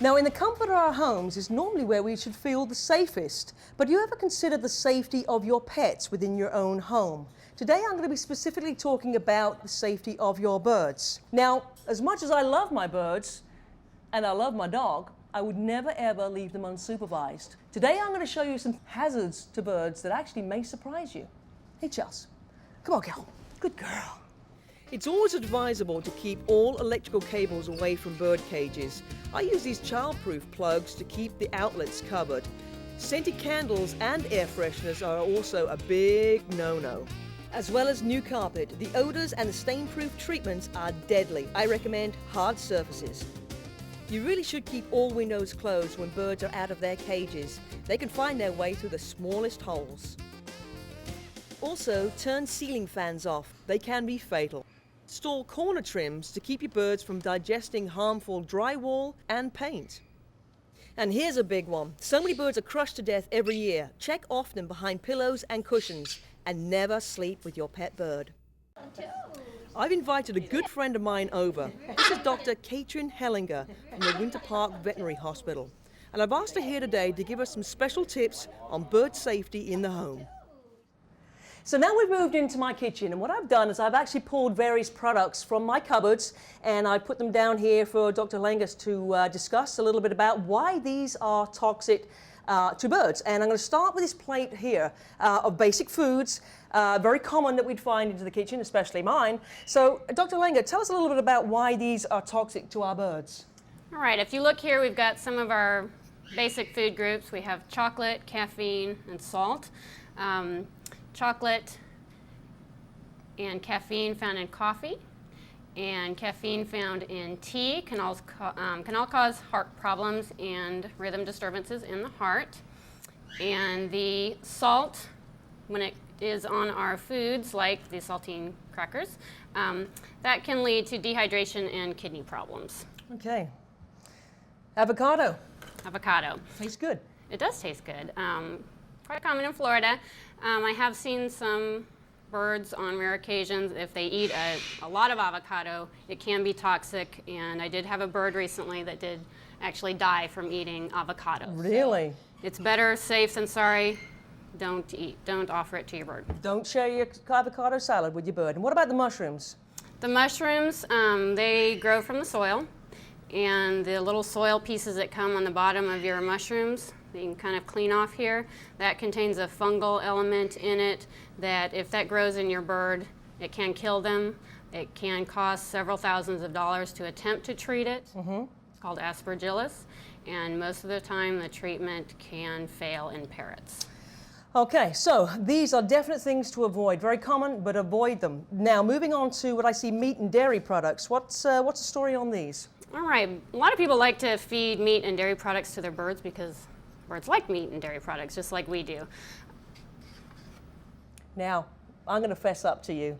Now, in the comfort of our homes is normally where we should feel the safest. But do you ever consider the safety of your pets within your own home? Today, I'm going to be specifically talking about the safety of your birds. Now, as much as I love my birds, and I love my dog, I would never ever leave them unsupervised. Today, I'm going to show you some hazards to birds that actually may surprise you. Hey, Chels, come on, girl. Good girl. It's always advisable to keep all electrical cables away from bird cages. I use these child-proof plugs to keep the outlets covered. Scented candles and air fresheners are also a big no-no. As well as new carpet, the odors and the stain-proof treatments are deadly. I recommend hard surfaces. You really should keep all windows closed when birds are out of their cages. They can find their way through the smallest holes. Also, turn ceiling fans off. They can be fatal. Install corner trims to keep your birds from digesting harmful drywall and paint. And here's a big one. So many birds are crushed to death every year. Check often behind pillows and cushions, and never sleep with your pet bird. I've invited a good friend of mine over. This is Dr. Katrin Hellinger from the Winter Park Veterinary Hospital. And I've asked her here today to give us some special tips on bird safety in the home. So now we've moved into my kitchen, and what I've done is I've actually pulled various products from my cupboards, and I put them down here for Dr. Hellinger to discuss a little bit about why these are toxic to birds. And I'm going to start with this plate here of basic foods, very common that we'd find into the kitchen, especially mine. So Dr. Hellinger, tell us a little bit about why these are toxic to our birds. All right, if you look here, we've got some of our basic food groups. We have chocolate, caffeine, and salt. Chocolate and caffeine found in coffee, and caffeine found in tea can all cause heart problems and rhythm disturbances in the heart. And the salt, when it is on our foods, like the saltine crackers, that can lead to dehydration and kidney problems. Okay. Avocado. Avocado. Tastes good. It does taste good. Quite common in Florida. I have seen some birds on rare occasions, if they eat a lot of avocado, it can be toxic, and I did have a bird recently that did actually die from eating avocado. Really? So it's better safe than sorry. Don't offer it to your bird. Don't share your avocado salad with your bird. And what about the mushrooms? The mushrooms, they grow from the soil, and the little soil pieces that come on the bottom of your mushrooms, that you can kind of clean off here, that contains a fungal element in it that if that grows in your bird, it can kill them. It can cost several thousands of dollars to attempt to treat it. It's called aspergillus, and most of the time the treatment can fail in parrots. Okay, so these are definite things to avoid. Very common, but avoid them. Now, moving on to what I see, meat and dairy products. What's the story on these? All right, a lot of people like to feed meat and dairy products to their birds because birds like meat and dairy products, just like we do. Now, I'm going to fess up to you.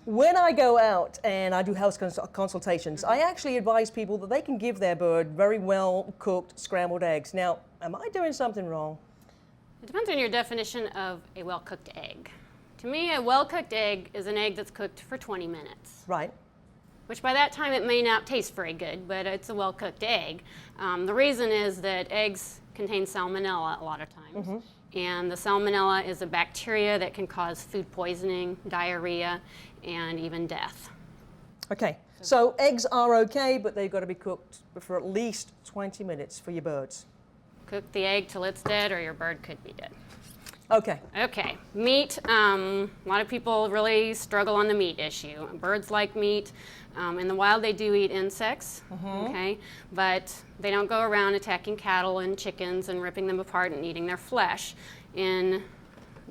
When I go out and I do health consultations, I actually advise people that they can give their bird very well cooked scrambled eggs. Now, am I doing something wrong? It depends on your definition of a well-cooked egg. To me, a well-cooked egg is an egg that's cooked for 20 minutes. Right. Which by that time it may not taste very good, but it's a well-cooked egg. The reason is that eggs contain salmonella a lot of times. And the salmonella is a bacteria that can cause food poisoning, diarrhea, and even death. Okay, so eggs are okay, but they've got to be cooked for at least 20 minutes for your birds. Cook the egg till it's dead or your bird could be dead. Okay. Okay, meat. A lot of people really struggle on the meat issue. Birds like meat. In the wild, they do eat insects, okay, but they don't go around attacking cattle and chickens and ripping them apart and eating their flesh. In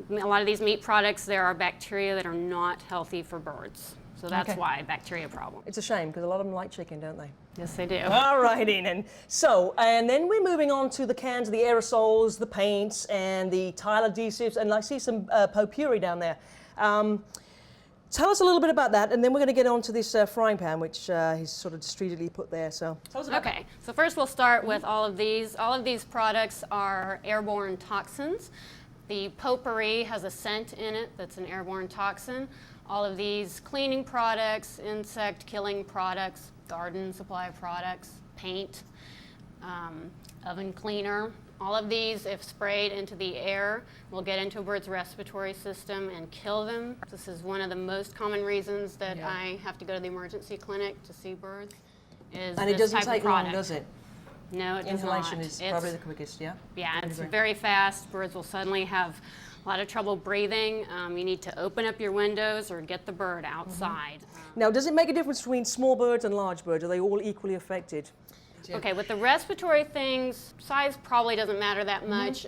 a lot of these meat products, there are bacteria that are not healthy for birds. So that's why bacteria problem. It's a shame because a lot of them like chicken, don't they? Yes, they do. All righty then. So, and then we're moving on to the cans, the aerosols, the paints, and the tile adhesives, and I see some potpourri down there. Tell us a little bit about that, and then we're going to get on to this frying pan, which he's sort of discreetly put there. So, tell us about that. Okay, so first we'll start with all of these. All of these products are airborne toxins. The potpourri has a scent in it that's an airborne toxin. All of these cleaning products, insect killing products, garden supply products, paint, oven cleaner. All of these, if sprayed into the air, will get into a bird's respiratory system and kill them. This is one of the most common reasons that I have to go to the emergency clinic to see birds. And it doesn't take long, does it? No, it does Inhalation not. is probably the quickest, yeah? Yeah, it's very fast. Birds will suddenly have a lot of trouble breathing. You need to open up your windows or get the bird outside. Now, does it make a difference between small birds and large birds? Are they all equally affected? Okay, with the respiratory things, size probably doesn't matter that much.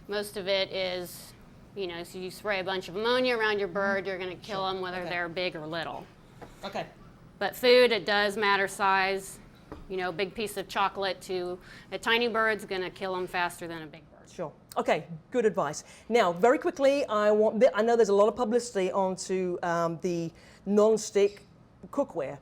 Most of it is, you know, so you spray a bunch of ammonia around your bird, you're going to kill them whether they're big or little. Okay. But food, it does matter size. You know, a big piece of chocolate to a tiny bird's going to kill them faster than a big bird. Sure. Okay, good advice. Now, very quickly, I know there's a lot of publicity onto the non-stick cookware.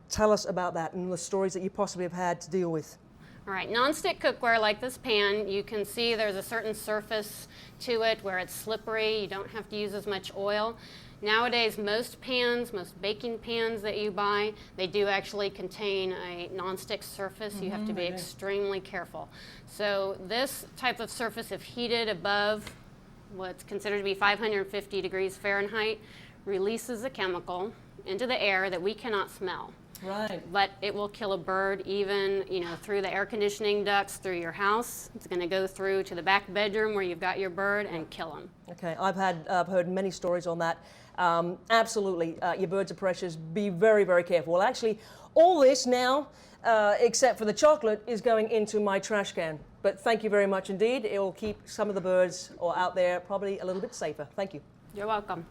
Tell us about that and the stories that you possibly have had to deal with. All right, non-stick cookware like this pan, you can see there's a certain surface to it where it's slippery. You don't have to use as much oil. Nowadays, most pans, most baking pans that you buy, they do actually contain a non-stick surface. You have to be extremely careful. So this type of surface, if heated above what's considered to be 550 degrees Fahrenheit, releases a chemical into the air that we cannot smell. Right. But it will kill a bird even, you know, through the air conditioning ducts through your house. It's going to go through to the back bedroom where you've got your bird and kill them. Okay, I've heard many stories on that. Absolutely, your birds are precious. Be very, very careful. Well, actually, all this now, except for the chocolate, is going into my trash can. But thank you very much indeed. It will keep some of the birds out there probably a little bit safer. Thank you. You're welcome.